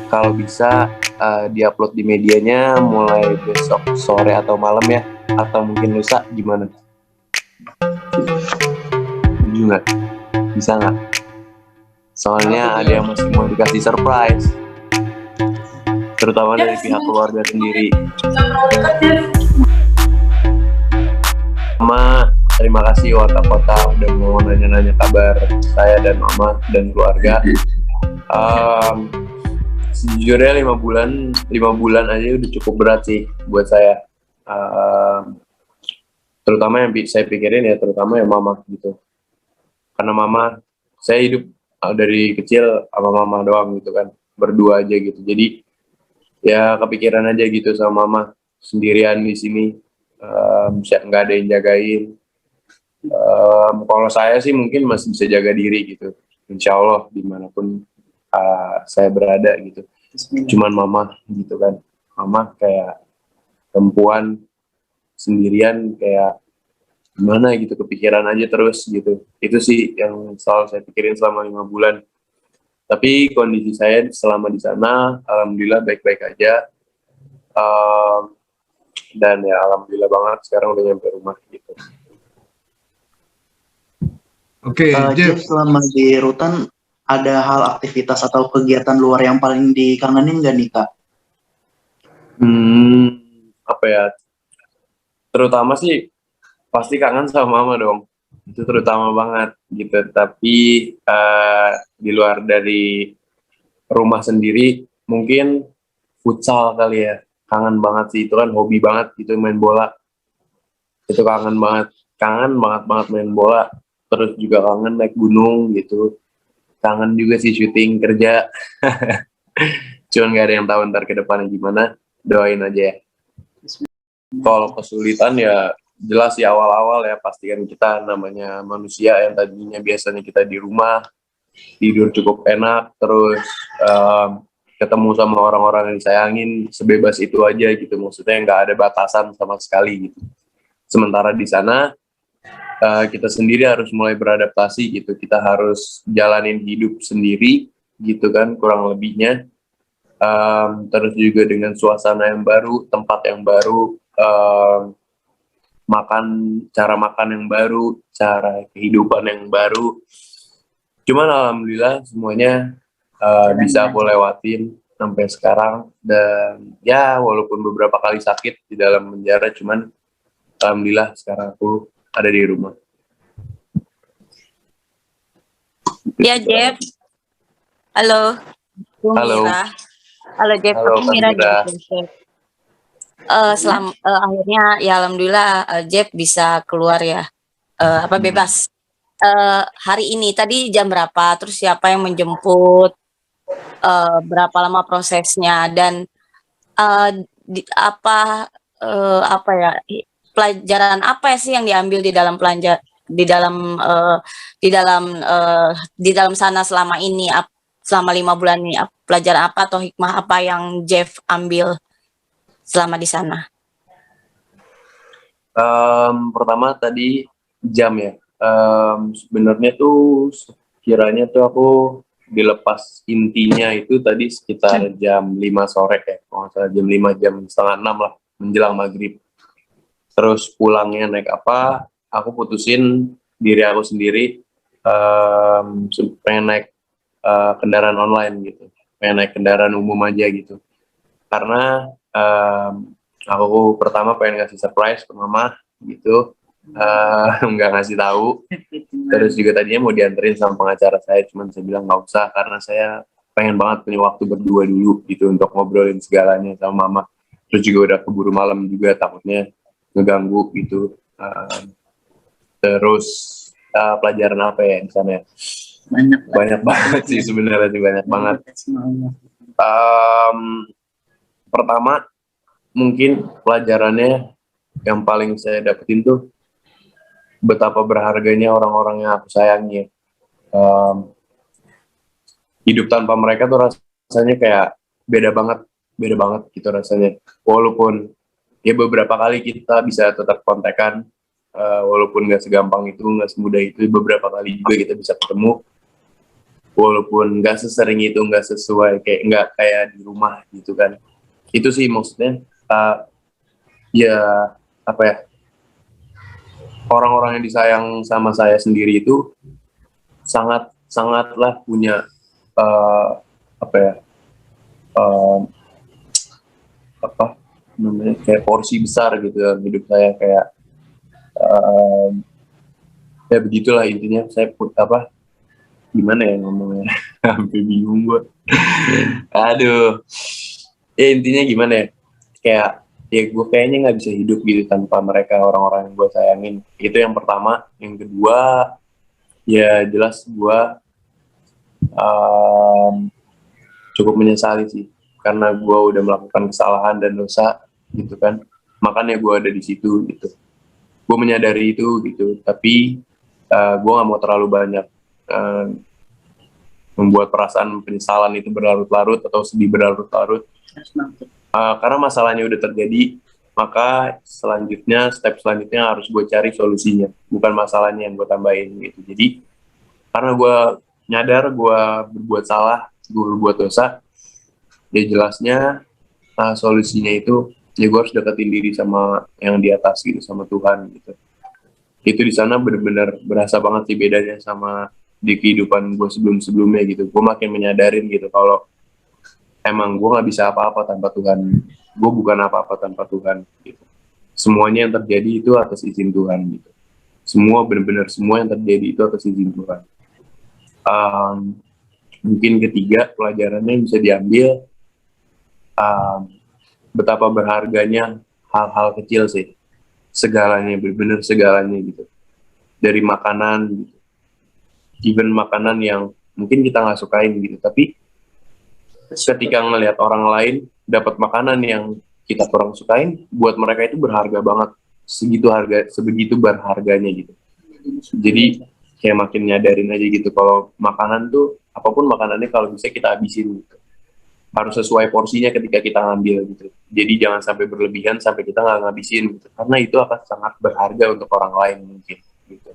Kalau bisa diupload di medianya mulai besok sore atau malam ya, atau mungkin lusa, gimana? Setuju nggak? Bisa nggak? Soalnya ada yang masih mau dikasih surprise, terutama dari pihak keluarga sendiri. Mama, terima kasih Wata-Kota udah mau nanya-nanya kabar saya dan mama dan keluarga. Sejujurnya 5 bulan aja udah cukup berat sih buat saya. Terutama yang saya pikirin ya, terutama yang mama gitu. Karena mama, saya hidup dari kecil sama mama doang gitu kan, berdua aja gitu. Jadi ya kepikiran aja gitu sama mama sendirian di sini, nggak ada yang jagain. Kalau saya sih mungkin masih bisa jaga diri gitu, insya Allah dimanapun saya berada gitu. Cuman mama gitu kan, mama kayak perempuan sendirian kayak gimana gitu, kepikiran aja terus gitu. Itu sih yang selalu saya pikirin selama 5 bulan. Tapi kondisi saya selama di sana alhamdulillah baik-baik aja. Dan ya alhamdulillah banget sekarang udah nyampe rumah gitu. Oke, Jeff, selama di Rutan ada hal aktivitas atau kegiatan luar yang paling dikangenin nggak nih Kak? Apa ya? Terutama sih pasti kangen sama mama dong. Itu terutama banget gitu. Tapi di luar dari rumah sendiri mungkin futsal kali ya. Kangen banget sih, itu kan hobi banget gitu main bola. Itu kangen banget banget main bola. Terus juga kangen naik gunung gitu. Kangen juga sih syuting kerja. Cuman gak ada yang tahu ntar ke depannya gimana. Doain aja ya. Kalau kesulitan ya jelas ya awal-awal ya, pastikan kita namanya manusia yang tadinya biasanya kita di rumah tidur cukup enak, terus ketemu sama orang-orang yang disayangin sebebas itu aja gitu, maksudnya nggak ada batasan sama sekali gitu. Sementara di sana kita sendiri harus mulai beradaptasi gitu, kita harus jalanin hidup sendiri gitu kan kurang lebihnya. Terus juga dengan suasana yang baru, tempat yang baru, cara makan yang baru, cara kehidupan yang baru. Cuman alhamdulillah semuanya bisa aku lewatin sampai sekarang. Dan ya walaupun beberapa kali sakit di dalam penjara, cuman alhamdulillah sekarang aku ada di rumah. Ya Jeff, halo. Halo. Mira. Halo Jeff, Halo, aku Mira Mira. dari Jeff. Akhirnya ya alhamdulillah Jeff bisa keluar ya, bebas. Hari ini tadi jam berapa? Terus siapa yang menjemput? Berapa lama prosesnya? Dan apa ya, pelajaran apa sih yang diambil di dalam di dalam sana selama ini, selama 5 bulan ini? Pelajaran apa atau hikmah apa yang Jeff ambil selama di sana? Pertama tadi jam ya. Sebenarnya tuh kiranya tuh aku dilepas intinya itu tadi sekitar jam 5 sore ya. Kalau nggak salah jam 5, jam setengah 6 lah menjelang maghrib. Terus pulangnya naik apa? Aku putusin diri aku sendiri pengen naik kendaraan online gitu. Pengen naik kendaraan umum aja gitu. Karena aku pertama pengen ngasih surprise ke mama gitu, nggak ngasih tahu. Terus juga tadinya mau dianterin sama pengacara saya, cuman saya bilang nggak usah karena saya pengen banget punya waktu berdua dulu gitu untuk ngobrolin segalanya sama mama. Terus juga udah keburu malam juga, takutnya ngeganggu gitu. Terus pelajaran apa ya di sana? Banyak banget sih sebenarnya sih, banyak banget. Pertama mungkin pelajarannya yang paling saya dapetin tuh betapa berharganya orang-orang yang aku sayangi. Hidup tanpa mereka tuh rasanya kayak beda banget gitu rasanya. Walaupun ya beberapa kali kita bisa tetap kontekan, walaupun nggak segampang itu, nggak semudah itu, beberapa kali juga kita bisa ketemu. walaupun nggak sesering itu, nggak sesuai kayak nggak kayak di rumah gitu kan. Itu sih maksudnya, ya apa ya, orang-orang yang disayang sama saya sendiri itu sangatlah punya eh, apa ya, eh, apa namanya, kayak porsi besar gitu dalam hidup saya, kayak eh, ya begitulah intinya. Saya apa, gimana ya ngomongnya, sampai bingung gue. Aduh, ya intinya gimana ya, kayak ya gue kayaknya nggak bisa hidup gitu tanpa mereka, orang-orang yang gue sayangin. Itu yang pertama. Yang kedua, ya jelas gue um, cukup menyesali sih, karena gue udah melakukan kesalahan dan dosa gitu kan, makanya gue ada di situ gitu. Gue menyadari itu gitu, tapi gue nggak mau terlalu banyak uh, membuat perasaan penyesalan itu berlarut-larut atau sedih berlarut-larut. Karena masalahnya udah terjadi, maka selanjutnya, step selanjutnya harus gue cari solusinya, bukan masalahnya yang gue tambahin gitu. Jadi karena gue nyadar gue berbuat salah, gue berbuat dosa, ya jelasnya solusinya itu ya gue harus deketin diri sama yang di atas gitu, sama Tuhan gitu. Itu di sana bener-bener berasa banget sih bedanya sama di kehidupan gue sebelum-sebelumnya gitu. Gue makin menyadarin gitu kalau emang gue nggak bisa apa-apa tanpa Tuhan. Gue bukan apa-apa tanpa Tuhan gitu. Semuanya yang terjadi itu atas izin Tuhan gitu. Semua benar-benar semua yang terjadi itu atas izin Tuhan. Mungkin ketiga pelajarannya yang bisa diambil, betapa berharganya hal-hal kecil sih. Segalanya, benar-benar segalanya gitu. Dari makanan gitu. Even makanan yang mungkin kita nggak sukain gitu, tapi ketika ngelihat orang lain dapat makanan yang kita kurang sukain, buat mereka itu berharga banget. Sebegitu berharganya gitu. Jadi kayak makin nyadarin aja gitu, kalau makanan tuh, apapun makanannya kalau bisa kita habisin gitu. Harus sesuai porsinya ketika kita ngambil gitu. Jadi jangan sampai berlebihan sampai kita nggak ngabisin gitu. Karena itu akan sangat berharga untuk orang lain mungkin gitu.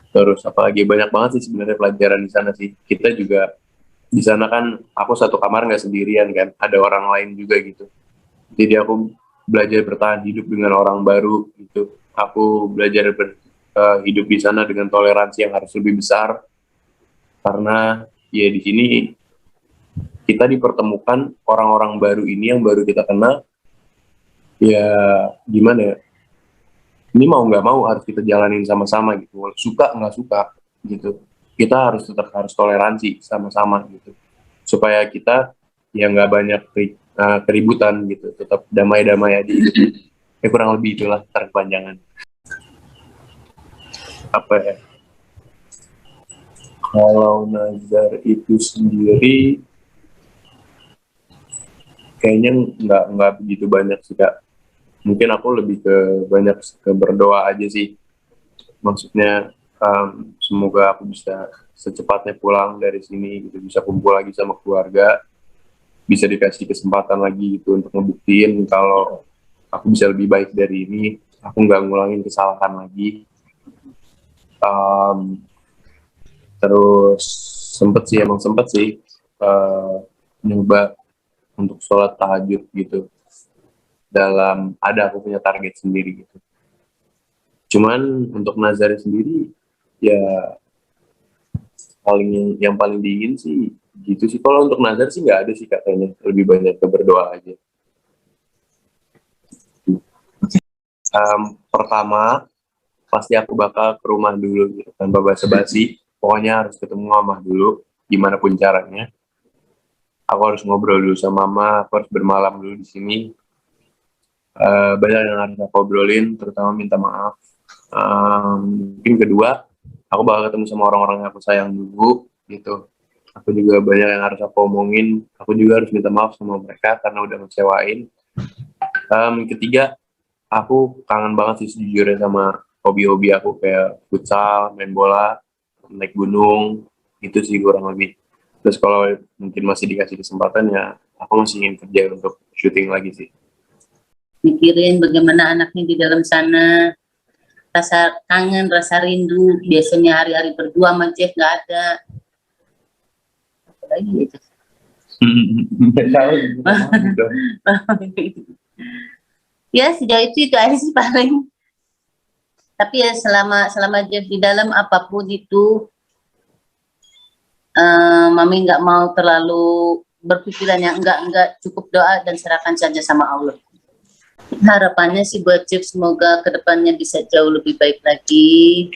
Terus apalagi banyak banget sih sebenarnya pelajaran di sana sih. Kita juga di sana kan, aku satu kamar nggak sendirian kan, ada orang lain juga gitu. Jadi aku belajar bertahan hidup dengan orang baru gitu. Aku belajar hidup di sana dengan toleransi yang harus lebih besar, karena ya di sini kita dipertemukan orang-orang baru ini yang baru kita kenal. Ya gimana ya, ini mau nggak mau harus kita jalanin sama-sama gitu, suka nggak suka gitu. Kita tetap harus toleransi sama-sama gitu, supaya kita ya nggak banyak keributan gitu, tetap damai-damai aja gitu. Ya kurang lebih itulah terpanjangan. Apa ya, kalau nazar itu sendiri kayaknya nggak begitu banyak sih Kak. Mungkin aku lebih banyak ke berdoa aja sih. Maksudnya semoga aku bisa secepatnya pulang dari sini gitu, bisa kumpul lagi sama keluarga, bisa dikasih kesempatan lagi gitu untuk ngebuktiin kalau aku bisa lebih baik dari ini, aku nggak ngulangin kesalahan lagi. Terus emang sempet sih nyoba untuk sholat tahajud gitu, aku punya target sendiri gitu. Cuman untuk nazar sendiri ya yang paling diingin sih gitu sih. Kalau untuk nazar sih nggak ada sih Kak, kayaknya lebih banyak ke berdoa aja. Pertama pasti aku bakal ke rumah dulu gitu, tanpa basa-basi. Pokoknya harus ketemu mama dulu, gimana pun caranya. Aku harus ngobrol dulu sama mama, aku harus bermalam dulu di sini. Banyak yang harus aku obrolin, terutama minta maaf. Mungkin kedua, aku bakal ketemu sama orang-orang yang aku sayang dulu gitu. Aku juga banyak yang harus aku omongin. Aku juga harus minta maaf sama mereka karena udah ngecewain. Ketiga, aku kangen banget sih sejujurnya sama hobi-hobi aku, kayak futsal, main bola, naik gunung, itu sih kurang lebih. Terus kalau mungkin masih dikasih kesempatan ya, aku masih ingin kerja untuk syuting lagi sih. Mikirin bagaimana anaknya di dalam sana, rasa kangen, rasa rindu. Biasanya hari-hari berdua sama Jeff nggak ada. lagi itu. Nggak tahu gitu. Ya sejauh itu aja sih paling. Tapi ya selama Jeff di dalam apapun itu, Mami nggak mau terlalu berpikiran yang enggak, cukup doa dan serahkan saja sama Allah. Harapannya sih buat Jeff semoga kedepannya bisa jauh lebih baik lagi,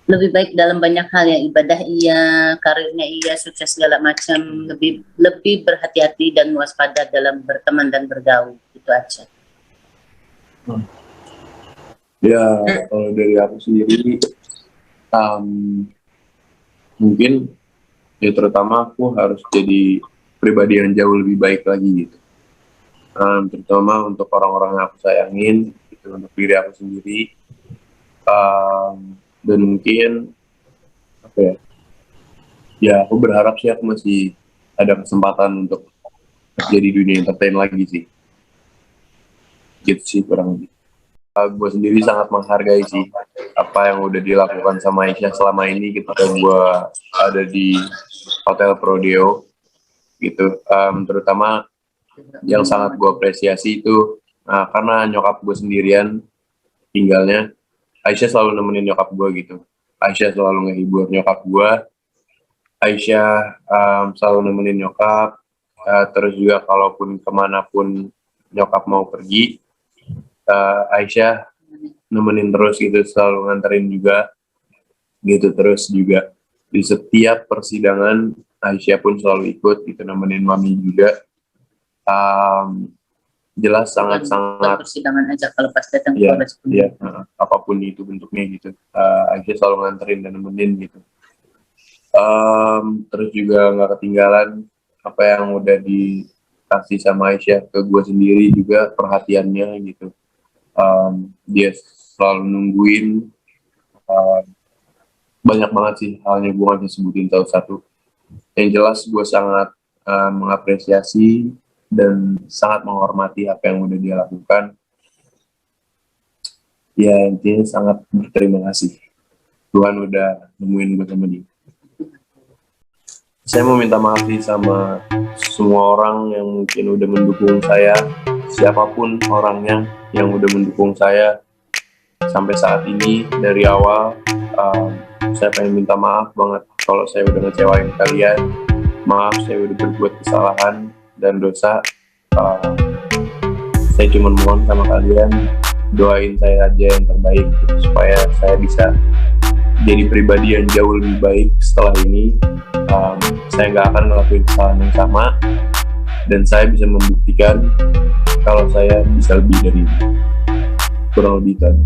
lebih baik dalam banyak hal ya, ibadah iya, karirnya iya, sukses segala macam, lebih berhati-hati dan waspada dalam berteman dan bergaul, itu aja. Ya kalau dari aku sendiri mungkin ya terutama aku harus jadi pribadi yang jauh lebih baik lagi gitu, terutama untuk orang-orang yang aku sayangin gitu, untuk diri aku sendiri, dan mungkin apa ya aku berharap sih aku masih ada kesempatan untuk jadi dunia entertain lagi sih, gitu sih kurang lebih. Gue sendiri sangat menghargai sih apa yang udah dilakukan sama Aisyah selama ini ketika gue ada di Hotel Prodeo gitu, terutama yang sangat gue apresiasi itu karena nyokap gue sendirian tinggalnya, Aisyah selalu nemenin nyokap gue gitu, Aisyah selalu ngehibur nyokap gue, Aisyah selalu nemenin nyokap, terus juga kalaupun kemanapun nyokap mau pergi, Aisyah nemenin terus gitu, selalu nganterin juga gitu, terus juga di setiap persidangan Aisyah pun selalu ikut gitu, nemenin Mami juga. Jelas sangat-sangat persidangan aja, kalau pas datang ke ya, Polres pun. ya apapun itu bentuknya gitu, Aisyah selalu nganterin dan nemenin gitu. Terus juga nggak ketinggalan apa yang udah dikasih sama Aisyah ke gue sendiri juga, perhatiannya gitu. Dia selalu nungguin, banyak banget sih halnya, gue nggak bisa sebutin satu-satu. Yang jelas gue sangat mengapresiasi dan sangat menghormati apa yang udah dia lakukan. Ya intinya sangat berterima kasih, Tuhan udah nemuin gue sama dia. Saya mau minta maaf sih sama semua orang yang mungkin udah mendukung saya, siapapun orangnya yang udah mendukung saya sampai saat ini dari awal. Saya pengen minta maaf banget kalau saya udah ngecewain kalian. Maaf saya udah berbuat kesalahan dan dosa. Saya cuma mohon sama kalian, doain saya aja yang terbaik gitu, supaya saya bisa jadi pribadi yang jauh lebih baik setelah ini. Saya nggak akan ngelakuin kesalahan yang sama, dan saya bisa membuktikan kalau saya bisa lebih dari ini. Kurang lebih itu aja.